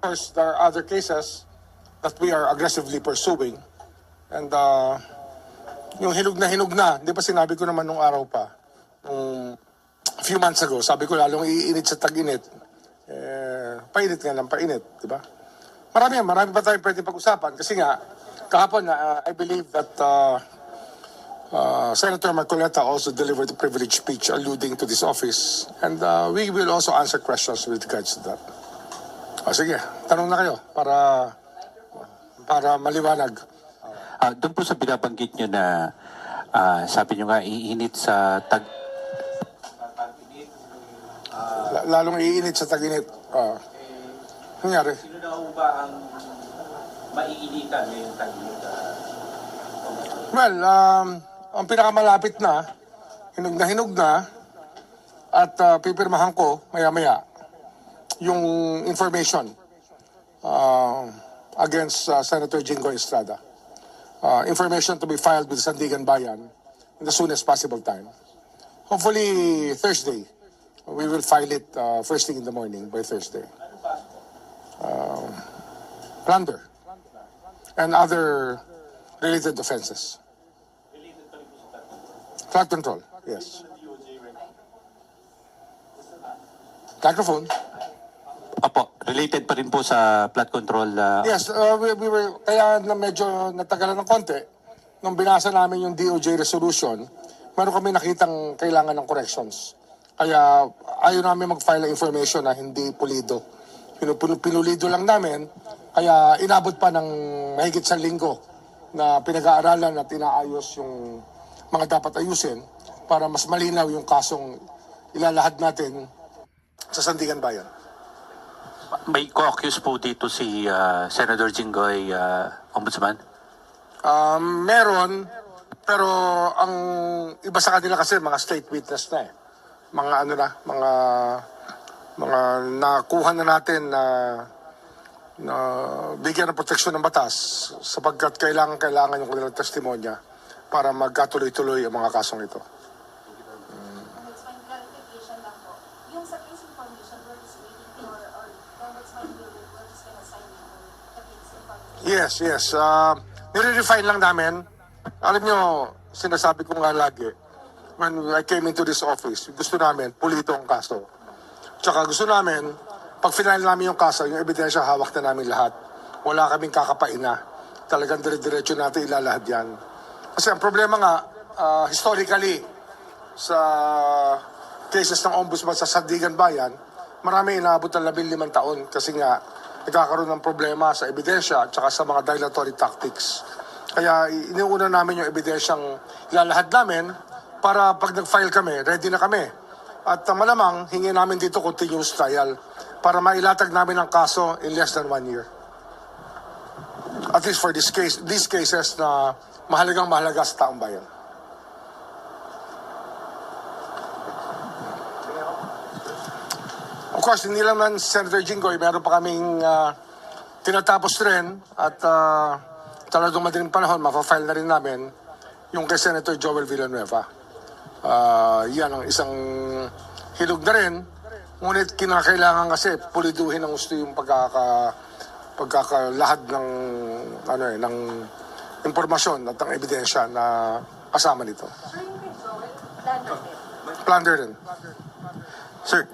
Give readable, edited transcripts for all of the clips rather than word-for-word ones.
course, there are other cases that we are aggressively pursuing. And yung hinog na, di ba sinabi ko naman nung araw pa, a few months ago, sabi ko lalong iinit sa tag-init, painit nga ng painit, di ba? Marami pa tayong pwede pag-usapan kasi nga, kahapon I believe that Senator Marcoleta also delivered a privileged speech alluding to this office, and we will also answer questions with regards to that. Sige, tanong na kayo para maliwanag. Doon po sa binabanggit nyo na sabi nyo nga iinit sa lalong iinit sa tag-init. Nangyari? Sino na ho ba ang maiinitan ngayong tag-init? Well, ang pinakamalapit na, hinog na, at pipirmahan ko maya-maya yung information against Senator Jinggoy Estrada. Information to be filed with Sandigan Bayan in the soonest possible time. Hopefully Thursday. We will file it first thing in the morning by Thursday. Plunder and other related offenses. Flood control, yes. Microphone. Apo, related pa rin po sa flood control. Yes, we were, kaya na medyo natagalan ng konti. Nung binasa namin yung DOJ resolution, meron kami nakitang kailangan ng corrections. Kaya ayaw namin mag-file ng information na hindi pulido. Pinulido lang namin, kaya inabot pa ng mahigit sa linggo na pinag-aaralan at inaayos yung mga dapat ayusin para mas malinaw yung kasong ilalahad natin sa Sandigan Bayan. May co-accuse po dito si Senator Jinggoy, Ombudsman? Meron, pero ang iba sa kanila kasi mga state witness na eh. Mga nakuha na natin na bigyan ng proteksyon ng batas sapagkat kailangan yung kanilang testimonya para magkatuloy-tuloy ang mga kasong ito. Yes. Nire-refine lang namin. Alam nyo, sinasabi ko nga lagi, when I came into this office, gusto namin, pulito ang kaso. Tsaka gusto namin, pag final namin yung kaso, yung ebidensya, hawak na namin lahat. Wala kaming kakapain na. Talagang dire-diretso natin ilalahad yan. Kasi ang problema nga, historically, sa cases ng ombudsman sa Sandigan Bayan, marami inaabot ng 15 taon kasi nga, nagkakaroon ng problema sa ebidensya at saka sa mga dilatory tactics. Kaya iniuna namin yung ebidensyang ilalahad namin para pag nag-file kami, ready na kami. At malamang, hingin namin dito continuous trial para mailatag namin ang kaso in less than 1 year. At least for these cases na mahalaga sa taong bayan. Of course, hindi lang man Senator Jinggoy, meron pa kaming tinatapos rin at talagang madaling panahon, mapafile na rin namin yung kay Senator Joel Villanueva. Yan ang isang hinog na rin, ngunit kinakailangan kasi puliduhin ang gusto yung pagkakalahad ng impormasyon at ng ebidensya na kasama nito. Plunder rin. Sir,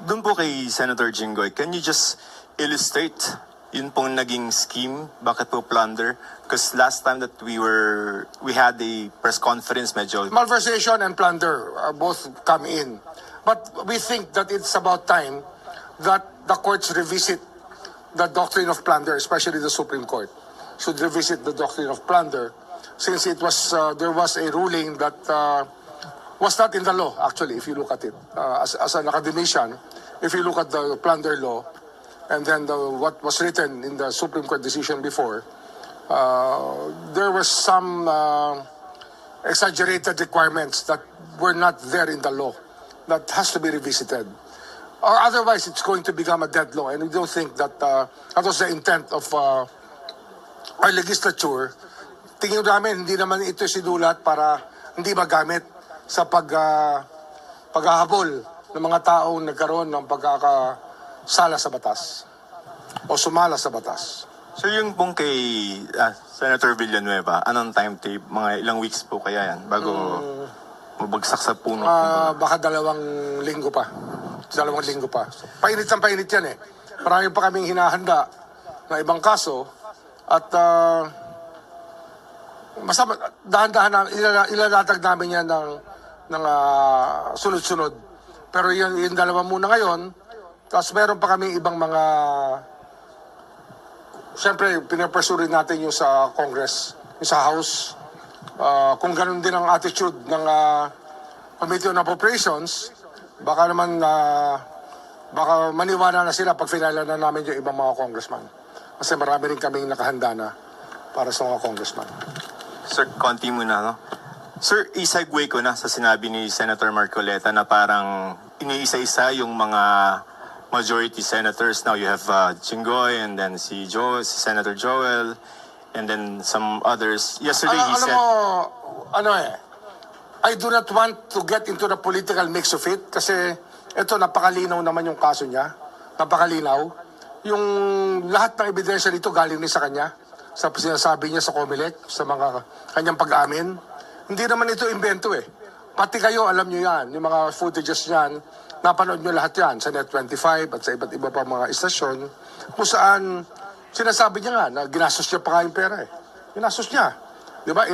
dun po kay Senator Jinggoy, can you just illustrate yun pong naging scheme? Bakit po plunder? Because last time that we had a press conference, medyo... Malversation and plunder both come in. But we think that it's about time that the courts revisit the doctrine of plunder, especially the Supreme Court should revisit the doctrine of plunder since it was there was a ruling that was not in the law, actually, if you look at it. As an academician, if you look at the plunder law, and then what was written in the Supreme Court decision before, there were some exaggerated requirements that were not there in the law that has to be revisited. Or otherwise, it's going to become a dead law, and we don't think that that was the intent of our legislature. Tingin namin, hindi naman ito sinulat para hindi magamit sa paghahabol ng mga taong nagkaroon ng sala sa batas o sumala sa batas. Sir, yung pong kay Senator Villanueva, anong timetable? Mga ilang weeks po kaya yan bago mabagsak sa puno? Baka 2 linggo pa. 2 linggo pa. So, painit ang painit yan eh. Marami pa kaming hinahanda na ibang kaso at basta dahan-dahan na ilalatag namin yan ng sunod-sunod. Pero yung 2 muna ngayon, tapos meron pa kami ibang mga, siyempre pinapursue natin yung sa Congress, yung sa House. Kung ganun din ang attitude ng Committee on Appropriations, baka naman baka maniwala na sila pag finala na namin yung ibang mga congressman. Kasi marami rin kaming nakahanda na para sa mga congressman. Sir, konti muna, no? Sir, i-segue ko na sa sinabi ni Senator Marcoleta na parang iniisa-isa yung mga majority senators. Now you have Jinggoy and then si Senator Joel and then some others. Yesterday he said... I do not want to get into the political mix of it kasi ito napakalinaw naman yung kaso niya. Napakalinaw. Yung lahat ng ebidensya dito galing ni sa kanya. Sa sinasabi niya sa COMELEC, sa mga kanyang pag-amin. Hindi naman ito invento eh. Pati kayo, alam niyo yan. Yung mga footages niyan, napanood niyo lahat yan sa Net25 at sa iba't iba pa mga istasyon kung saan sinasabi niya nga na ginastos niya pa nga yung pera eh. Ginastos niya. Di ba?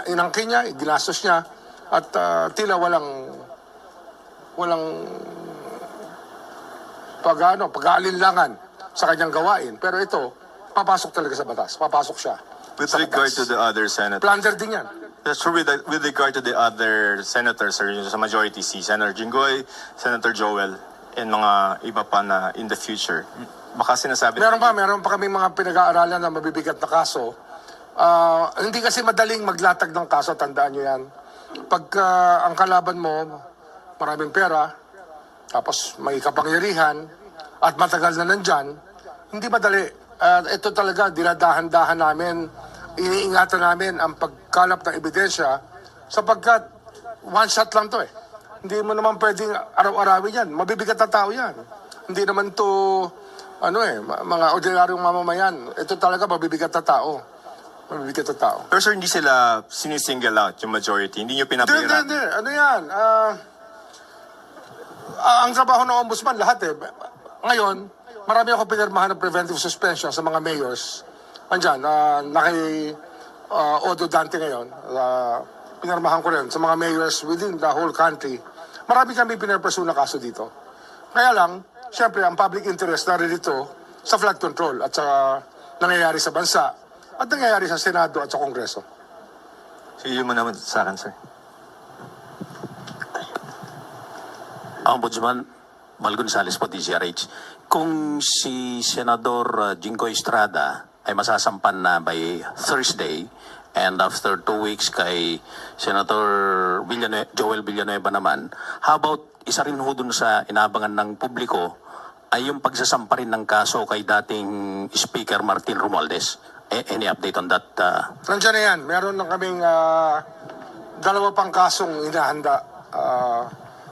Inangkin niya, ginastos niya at tila walang pag-aalinlangan sa kanyang gawain. Pero ito, papasok talaga sa batas. Papasok siya. With sa regard batas. to the other senators. Plunder din yan. That's true with regard to the other senators, sir, yung sa majority, si Senator Jinggoy, Senator Joel, and mga iba pa na in the future. Baka sinasabi... Meron pa kami mga pinag-aaralan na mabibigat na kaso. Hindi kasi madaling maglatag ng kaso, tandaan nyo yan. Pag ang kalaban mo, maraming pera, tapos may kapangyarihan, at matagal na nandyan, hindi madali. Ito talaga, dinadahan-dahan namin, iniingatan namin ang pagkalap ng ebidensya sapagkat one shot lang to eh. Hindi mo naman pwedeng araw-arawin yan. Mabibigat na tao yan. Hindi naman to, mga ordinaryong mamamayan. Ito talaga mabibigat na tao. Mabibigat na tao. Pero sir, hindi sila sinisingle out yung majority. Hindi nyo pinapahiran. Hindi. Ano yan? Ang trabaho ng ombudsman, lahat eh. Ngayon, marami ako pinirmahan ng preventive suspension sa mga mayors. Andyan, Odo Dante ngayon. Pinirmahan ko rin sa mga mayors within the whole country. Marami kami pinirpursue na kaso dito. Kaya lang, syempre, ang public interest naririto sa flood control at sa nangyayari sa bansa at nangyayari sa Senado at sa Kongreso. Sige mo naman sa akin, sir. Ombudsman Mal Gonzales po, DZRH. Kung si Senador Jinggoy Estrada ay masasampan na by Thursday and after 2 weeks kay Senator Joel Villanueva naman, how about isa rin ho dun sa inabangan ng publiko ay yung pagsasampa rin ng kaso kay dating Speaker Martin Romualdez? Any update on that? Nandiyan na yan. Meron na kaming 2 pang kasong hinahanda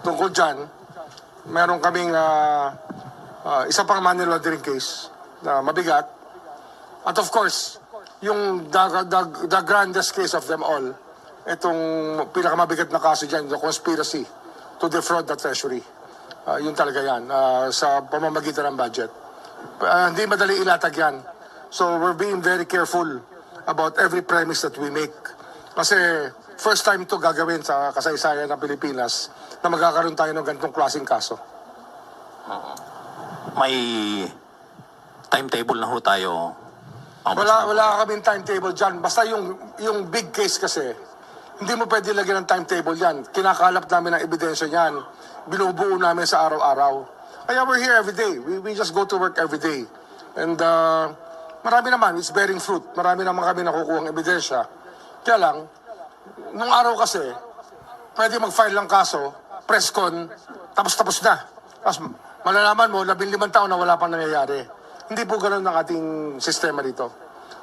tungkol dyan. Meron kaming isa pang money laundering case na mabigat. At of course, yung the grandest case of them all, itong pinakamabigat na kaso dyan, the conspiracy to defraud the treasury. Yun talaga yan, sa pamamagitan ng budget. Hindi madali ilatag yan. So we're being very careful about every premise that we make. Kasi first time to gagawin sa kasaysayan ng Pilipinas na magkakaroon tayo ng ganitong klaseng kaso. May timetable na ho tayo. Wala kaming timetable dyan. Basta yung big case kasi, hindi mo pwede lagyan ng timetable yan. Kinakalap namin ang ebidensya yan. Binubuo namin sa araw-araw. Kaya we're here every day. We just go to work every day. And marami naman, it's bearing fruit. Marami naman kami nakukuha ng ebidensya. Kaya lang, nung araw kasi, pwede mag-file lang kaso, press con, tapos na. Tapos malalaman mo, 15 taon na wala pang nangyayari. Hindi po ganun ang ating sistema dito.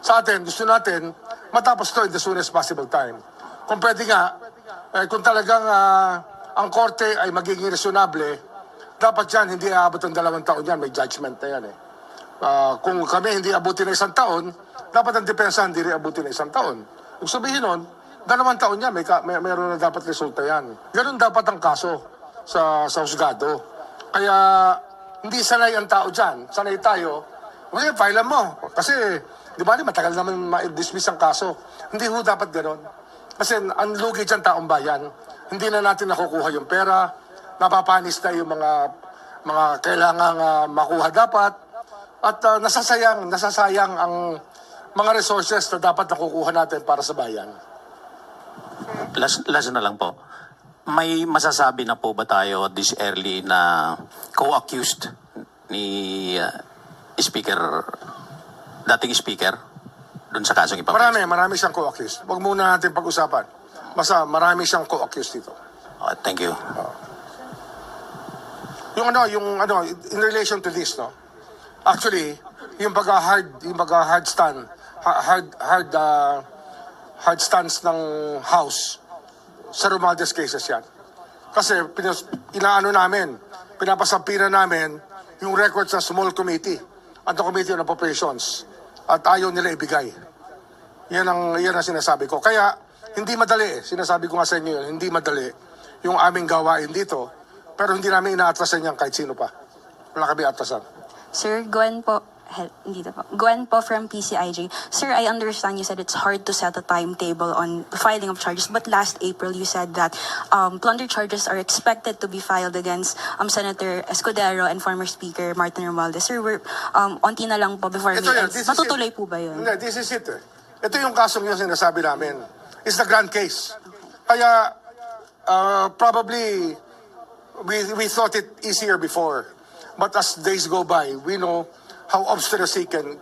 Sa atin, gusto natin matapos to in the soonest possible time. Kung pwede nga, kung talagang ang korte ay magiging reasonable, dapat yan, hindi aabot ng 2 taon yan. May judgment na yan eh. Kung kami hindi abutin ng 1 taon, dapat ang depensa hindi rin abutin ng 1 taon. Kung sabihin nun, 2 taon yan, mayroon na dapat resulta yan. Ganun dapat ang kaso sa husgado. Kaya hindi sanay ang tao dyan. Sanay tayo, okay, file mo. Kasi, di ba, matagal naman ma-dismiss ang kaso. Hindi ho dapat ganun. Kasi ang lugi dyan taong bayan. Hindi na natin nakukuha yung pera, napapanis na yung mga kailangang makuha dapat, at nasasayang ang mga resources na dapat nakukuha natin para sa bayan. Last na lang po. May masasabi na po ba tayo this early na co-accused ni dating speaker doon sa kasong ipapalit? Marami siyang co-accused. Huwag muna natin pag-usapan. Basta marami siyang co-accused dito. Thank you. Yung in relation to this, no? Actually, yung hard stance ng House sa Romualdez cases yan. Kasi pinapasampiran namin yung records ng small committee at the Committee on Appropriations at ayaw nila ibigay. Yan ang sinasabi ko. Kaya, hindi madali eh. Sinasabi ko nga sa inyo yun, hindi madali yung aming gawain dito, pero hindi namin inaatrasan yan kahit sino pa. Wala kami atrasan. Sir, Gwen po. Dito po. Gwen po from PCIJ. Sir, I understand you said it's hard to set a timetable on the filing of charges, but last April you said that plunder charges are expected to be filed against Senator Escudero and former Speaker Martin Romualdez. Sir, we're onti na lang po before Ito May yan, ends. this is Matutuloy it. po ba yun? Hindi, this is it eh. Ito yung kasong yung sinasabi namin. It's the grand case. Kaya, probably, we thought it easier before. But as days go by, we know how obstinacy can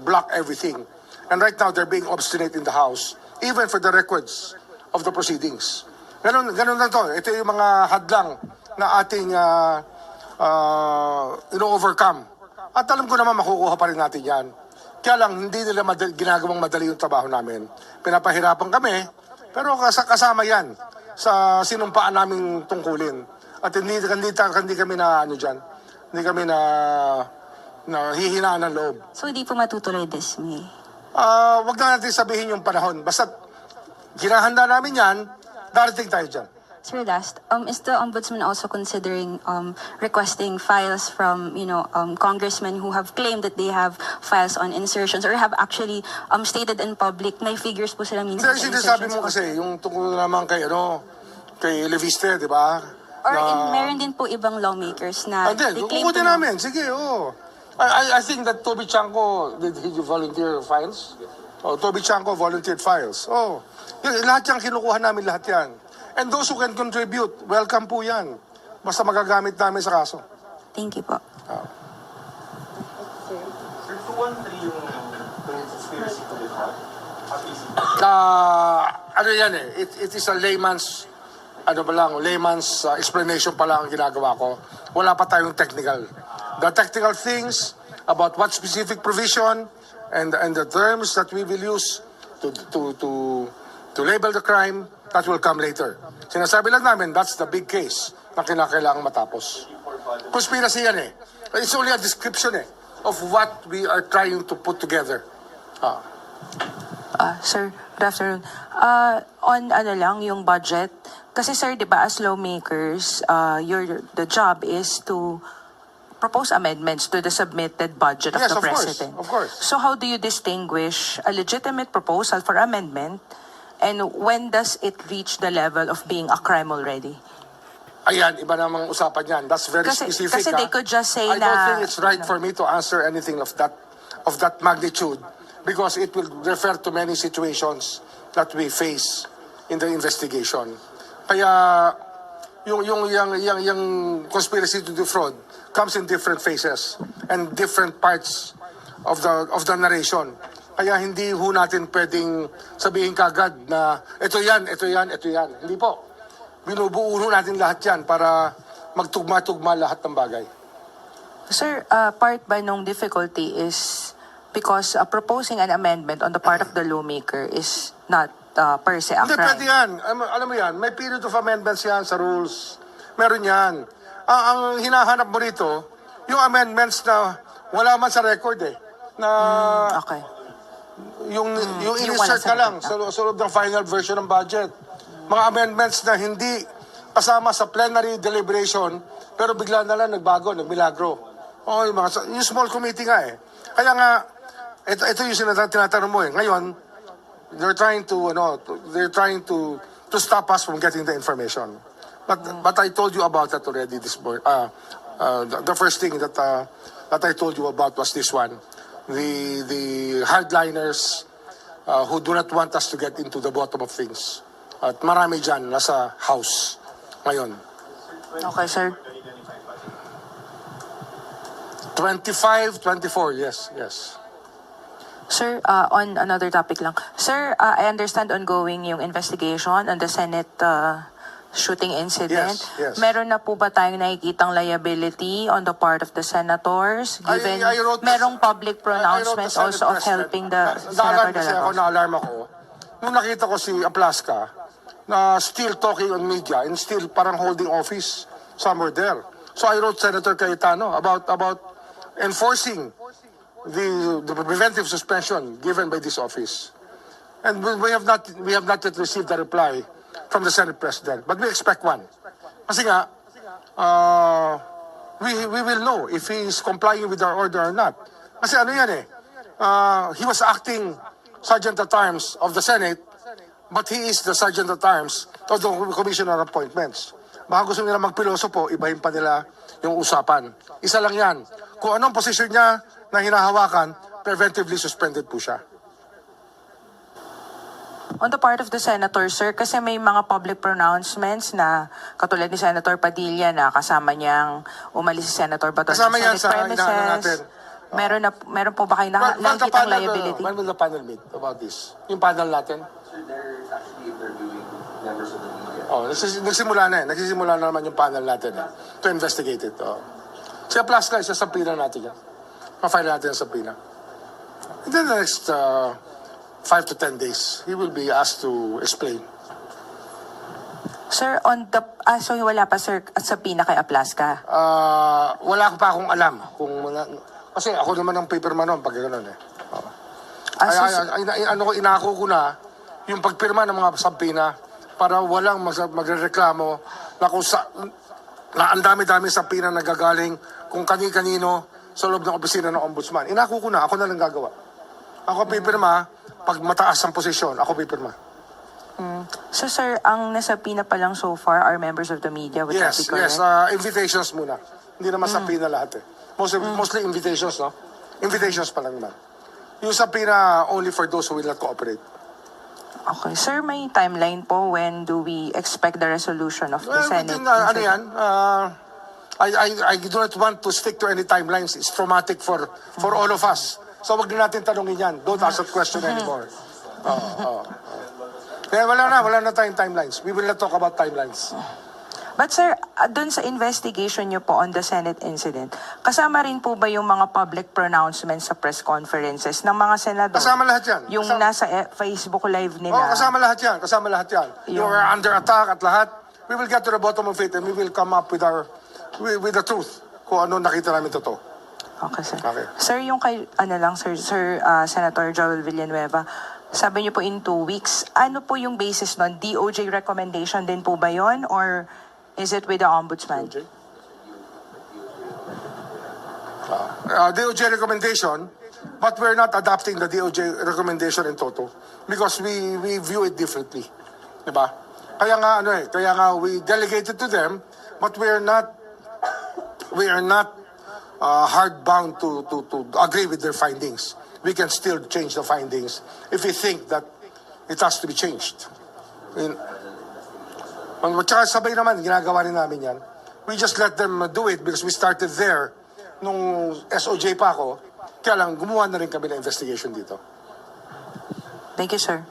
block everything. And right now, they're being obstinate in the House, even for the records of the proceedings. Ganun lang to. Ito yung mga hadlang na ating ino-overcome. At alam ko naman makukuha pa rin natin yan. Kaya lang, hindi nila ginagawang madali yung trabaho namin. Pinapahirapan kami, pero kasama yan sa sinumpaan naming tungkulin. At hindi kami na hindi kami na hihinaan ng loob. So, hindi po matutuloy this May? Wag na natin sabihin yung panahon. Basta ginahanda namin yan, darating tayo dyan. Sir, last, is the Ombudsman also considering requesting files from, congressmen who have claimed that they have files on insertions or have actually stated in public, may figures po sila minsan Hindi, sa sinasabi insertions? mo kasi, yung tungkol naman kay Leviste, di ba? Or meron din po ibang lawmakers na Hindi, they claim to kukunin know. namin. Sige, oo. I think that Toby Chanko, did he volunteer files? Oh, Toby Chanko volunteered files. Oh, lahat yan, kinukuha namin lahat yan. And those who can contribute, welcome po yan. Basta magagamit namin sa kaso. Thank you po. Ano yan eh, it is a layman's explanation pa lang ang ginagawa ko. Wala pa tayong technical. The technical things about what specific provision and the terms that we will use to label the crime, that will come later. Sinasabi lang namin, that's the big case na kinakailangan matapos. Conspiracy yan eh. It's only a description of what we are trying to put together. Sir, good afternoon. On yung budget, kasi sir, di ba, as lawmakers, the job is to propose amendments to the submitted budget of Yes, the of course, President. of course. So how do you distinguish a legitimate proposal for amendment and when does it reach the level of being a crime already? Ayan, iba namang usapan yan. That's very specific. Kasi they could just say I don't think it's right for me to answer anything of that magnitude because it will refer to many situations that we face in the investigation. Kaya yung conspiracy to defraud comes in different phases and different parts of the narration. Kaya hindi ho natin pwedeng sabihin kagad na ito yan. Hindi po. Binubuo natin lahat yan para magtugma-tugma lahat ng bagay. Sir, part ba nung difficulty is because proposing an amendment on the part of the lawmaker is not per se a Hindi, crime? pwede yan. Alam mo yan, may period of amendments yan sa rules. Meron yan. ang hinahanap mo rito, yung amendments na wala man sa record na Okay. yung yung in-insert wala sa ka lang record, sa loob ng final version ng budget. Mga amendments na hindi kasama sa plenary deliberation, pero bigla na lang nagbago, nagmilagro. O, yung small committee nga Kaya nga, ito yung tinatanong mo Ngayon, they're trying to stop us from getting the information. But I told you about that already this morning. The first thing that I told you about was this one. The hardliners who do not want us to get into the bottom of things. At marami dyan nasa house ngayon. Okay, sir. 25, 24, yes. Sir, on another topic lang. Sir, I understand ongoing yung investigation on the Senate shooting incident. Yes. Meron na po ba tayong nakikitang liability on the part of the senators? Given I wrote this- merong public I wrote pronouncements the Senate also of President. helping the Na-alarm Senator kasi De La ako, Rosa. na-alarm ako. Nung nakita ko si Aplaska na still talking on media and still parang holding office somewhere there. So I wrote Senator Cayetano about enforcing the preventive suspension given by this office. And we have not yet received a reply from the Senate President, but we expect one. Kasi nga, we will know if he is complying with our order or not. Kasi ano yan he was acting Sergeant at Arms of the Senate, but he is the Sergeant at Arms of the Commissioner on Appointments. Baka gusto nila magpiloso po, ibahin pa nila yung usapan. Isa lang yan. Kung anong posisyon niya na hinahawakan, preventively suspended po siya. On the part of the senator, sir, kasi may mga public pronouncements na katulad ni Senator Padilla na kasama niyang umalis si Senator Bato Kasama sa yan Senate sa inaano natin. Meron po ba kayo nakikitang liability? When will the panel meet about this? Yung panel natin? They're actually interviewing members of the media. Nagsimula na Nagsisimula na naman yung panel natin to investigate it. Si Aplaska, isasampina natin yan. Ma-file natin ang sampina. In the next 5 to 10 days, he will be asked to explain. Sir, so wala pa sir sa pina kay Aplaska? Wala pa akong alam kasi ako naman ang paperman noon pag gano'n inako ko na yung pagpirma ng mga sampina para walang magrereklamo na kung na ang dami-dami sampina nagagaling kung kani-kanino sa loob ng opisina ng ombudsman. Inako ko na, ako na lang gagawa. Ako pipirma, pag mataas ang posisyon, ako pipirma. So sir, ang nasa pina pa lang so far are members of the media, would that be correct? Invitations muna. Hindi naman sampina lahat Mostly invitations, no? Invitations pa lang naman. Yung sampina only for those who will not cooperate. Okay. Sir, may timeline po when do we expect the resolution of the Senate? I do not want to stick to any timelines. It's traumatic for all of us. So wag na natin tanongin yan. Don't ask that question anymore. Kaya wala na tayong timelines. We will not talk about timelines. But sir, dun sa investigation niyo po on the Senate incident, kasama rin po ba yung mga public pronouncements sa press conferences ng mga senador? Kasama lahat yan. Yung nasa Facebook live nila? Kasama lahat yan. You are under attack at lahat. We will get to the bottom of it and we will come up with the truth kung ano nakita namin totoo. Okay, sir. Okay. Sir, yung kay, Senator Joel Villanueva, sabi niyo po in 2 weeks, ano po yung basis nun? DOJ recommendation din po ba yun? Or is it with the Ombudsman? DOJ recommendation, but we're not adopting the DOJ recommendation in toto because we view it differently. Diba? Kaya nga we delegated to them, but we are not hard bound to agree with their findings. We can still change the findings if we think that it has to be changed. Tsaka sabay naman, ginagawa rin namin yan. We just let them do it because we started there nung SOJ pa ako. Kaya lang, gumawa na rin kami ng investigation dito. Thank you, sir.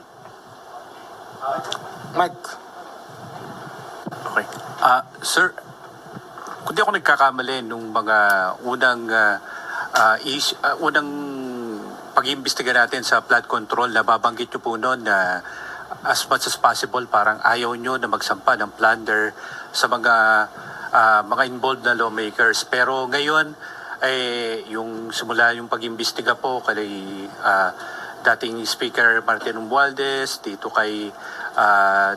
Mike. Okay. Sir, kung di ako nagkakamali nung mga unang pag-iimbestiga natin sa flood control, na babanggit nyo po noon na as much as possible parang ayaw nyo na magsampa ng plunder sa mga mga involved na lawmakers. Pero ngayon, yung simula yung pag-imbestiga po kay dating Speaker Martin Romualdez, dito kay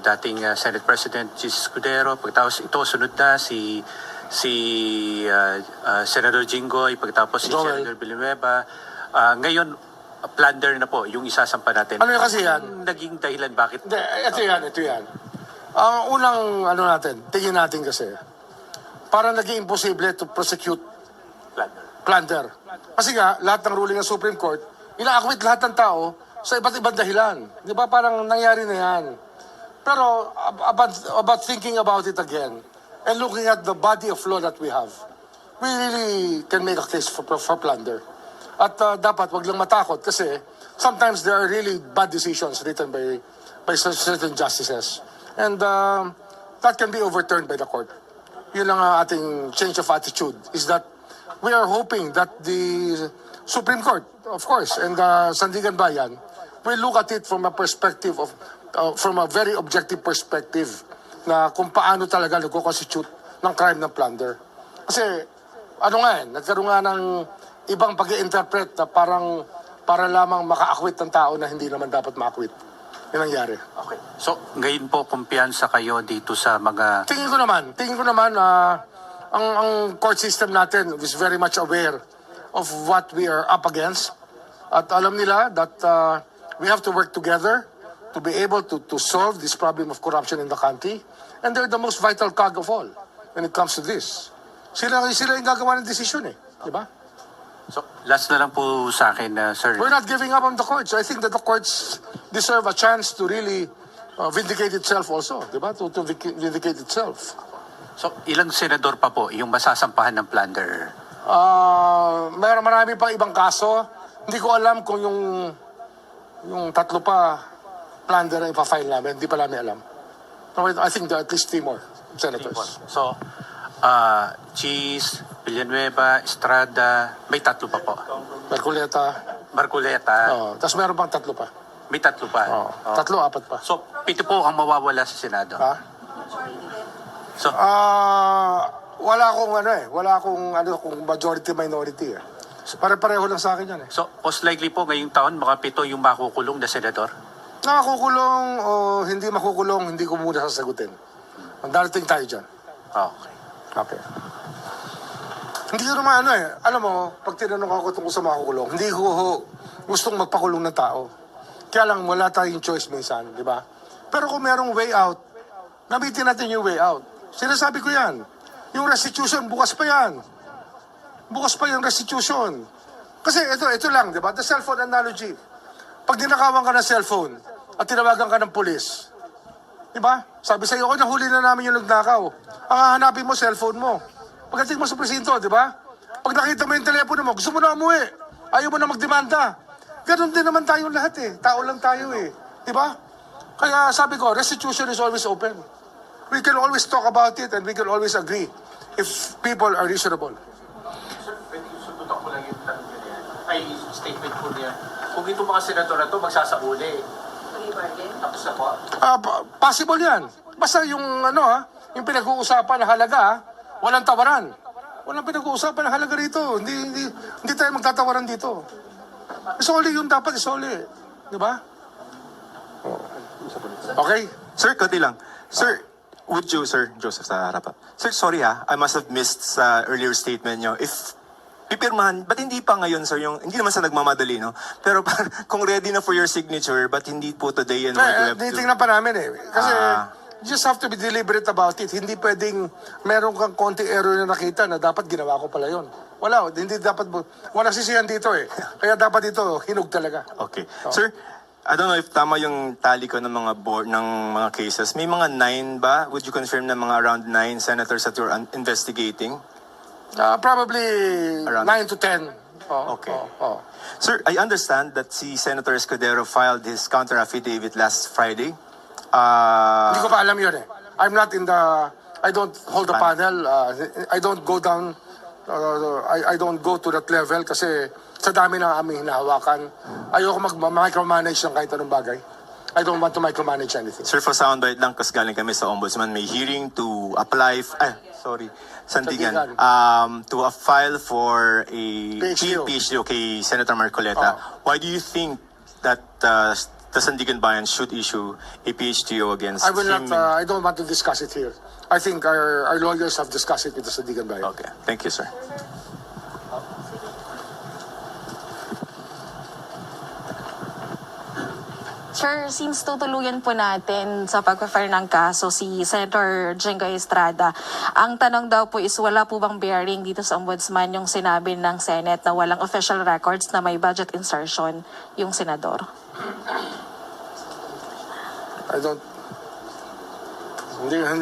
dating Senate President Jesus Escudero, pagkatapos ito sunod na si Senator Jinggoy, pagkatapos si Joel. Senator Villanueva. Ngayon, plunder na po yung isasampa natin. Ano yung kasi yan? Anong naging dahilan bakit? Hindi, ito yan. Ang unang tingin natin kasi, parang naging imposible to prosecute plunder. Kasi nga, lahat ng ruling ng Supreme Court, ina-acquit lahat ng tao sa iba't ibang dahilan. Di ba? Parang nangyari na yan. Pero about thinking about it again, and looking at the body of law that we have, we really can make a case for plunder. At dapat wag lang matakot kasi sometimes there are really bad decisions written by certain justices. And that can be overturned by the court. Yun lang ang ating change of attitude, is that we are hoping that the Supreme Court, of course, and Sandigan Bayan will look at it from a perspective of, from a very objective perspective na kung paano talaga nagko-constitute ng crime ng plunder. Kasi, nagkaroon nga ng ibang pag-i-interpret na parang para lamang maka-acquit ng tao na hindi naman dapat ma-acquit. Yan nangyari. Okay. So, ngayon po, kumpiyansa kayo dito sa mga... Tingin ko naman ang court system natin is very much aware of what we are up against. At alam nila that we have to work together to be able to solve this problem of corruption in the country. And they're the most vital cog of all when it comes to this. Sila yung gagawa ng desisyon di ba? So, last na lang po sa akin, sir. We're not giving up on the courts. I think that the courts deserve a chance to really vindicate itself also, di ba? To vindicate itself. So, ilang senador pa po yung masasampahan ng plunder? Marami pang ibang kaso. Hindi ko alam kung yung tatlo pa plunder na ipa-file namin. Hindi pa namin alam. I think there are at least 3 more senators. So, Cheese, Villanueva, Estrada, may tatlo pa po. Marcoleta, Tapos meron pang tatlo pa. may tatlo pa. Oh. 3, 4 pa. So, 7 po ang mawawala sa Senado. Ha? So, Wala akong kung majority minority Pare-pareho lang sa akin yan so most likely po ngayong taon, mga 7 yung makukulong na senador? Nakakukulong o hindi makukulong, hindi ko muna sasagutin. Ang darating tayo dyan. Okay. Hindi ko naman alam mo, pag tinanong ako tungkol sa makukulong, hindi ko gustong magpakulong ng tao. Kaya lang, wala tayong choice minsan, di ba? Pero kung merong way out, namitin natin yung way out. Sinasabi ko yan. Yung restitution, bukas pa yan. Bukas pa yung restitution. Kasi ito lang, di ba? The cellphone analogy. Pag dinakawan ka ng cellphone at tinawagan ka ng pulis, di ba? Sabi sa'yo, nahuli na namin yung nagnakaw. Ang hahanapin mo, cellphone mo. Pagdating mo sa presinto, di ba? Pag nakita mo yung telepono mo, gusto mo na umuwi. Ayaw mo na magdemanda. Ganon din naman tayong lahat Tao lang tayo Di ba? Kaya sabi ko, restitution is always open. We can always talk about it and we can always agree if people are reasonable. Sir, pwede sututok ko lang yung tanong niya. Ay, statement po niya. Kung itong mga senador na ito, magsasauli. Tapos na po. Possible yan. Basta yung yung pinag-uusapan na halaga, walang tawaran. Walang pinag-uusapan na halaga rito. Hindi tayo magtatawaran dito. Isoli yung dapat isoli. Di ba? Okay? Sir, konti lang. Sir, would you, Sir Joseph sa harapan? Sir, sorry I must have missed sa earlier statement nyo. If pipirmahan, ba't hindi pa ngayon, sir, hindi naman sa nagmamadali, no? Pero kung ready na for your signature, ba't hindi po today and what you have to... Tingnan pa namin Kasi, you just have to be deliberate about it. Hindi pwedeng meron kang konti error na nakita na dapat ginawa ko pala yun. Walang sisihan dito Kaya dapat ito, hinog talaga. Okay. Sir, I don't know if tama yung tally ko ng mga ng mga cases. May mga 9 ba? Would you confirm na mga around 9 senators that you're investigating? Probably Around 9 to 10. Okay. Sir, I understand that si Senator Escudero filed his counter affidavit last Friday. Hindi ko pa alam yun I'm not in the... I don't hold the panel. I don't go down... I don't go to that level kasi sa dami na aming hinahawakan. Ayoko mag-micromanage ng kahit anong bagay. I don't want to micromanage anything. Sir, for soundbite lang, kasi galing kami sa Ombudsman, may hearing to apply, Sandigan, to file for a PHDO. PHDO kay Senator Marcoleta. Why do you think that the Sandigan Bayan should issue a PHDO against I will him? not, I don't want to discuss it here. I think our lawyers have discussed it with the Sandigan Bayan. Okay, thank you, sir. Sir, since tutuluyan po natin sa pag-file ng kaso si Senator Jinggoy Estrada, ang tanong daw po is wala po bang bearing dito sa Ombudsman yung sinabi ng Senate na walang official records na may budget insertion yung senador?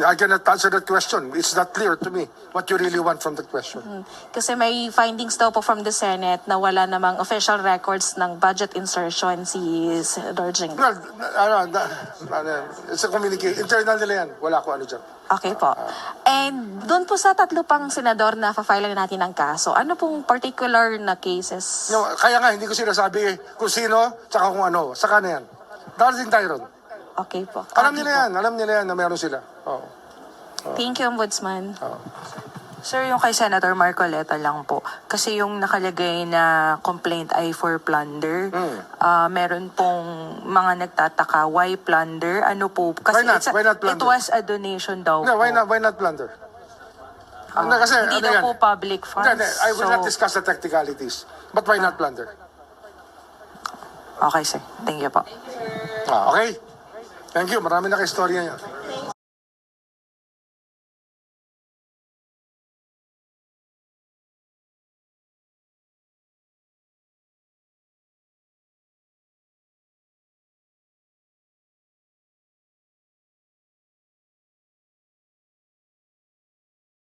I cannot answer that question. It's not clear to me what you really want from the question. Kasi may findings daw po from the Senate na wala namang official records ng budget insertion si Senator Jinggoy. Well, it's a communication. Internal nila yan. Wala ko ano dyan. Okay po. And doon po sa tatlo pang senador na fa-file natin ng kaso, ano pong particular na cases? No, kaya nga, hindi ko sinasabi kung sino, tsaka kung ano. Saka na yan. Darating tayo ron. Okay po. Alam Okay nila po. yan. Alam nila yan na meron sila. Oh. Thank you, Ombudsman. Sir, yung kay Senator Marcoleta lang po. Kasi yung nakalagay na complaint ay for plunder. Meron pong mga nagtataka, why plunder? Ano po? Kasi Why not? Why not plunder? it was a donation daw No, po. why not plunder? Hindi, kasi, Hindi ano daw yan? po public funds. Hindi, I will not so- discuss the technicalities. But why not plunder? Okay, sir. Thank you po. Okay? Thank you. Marami na kayo istorya niya.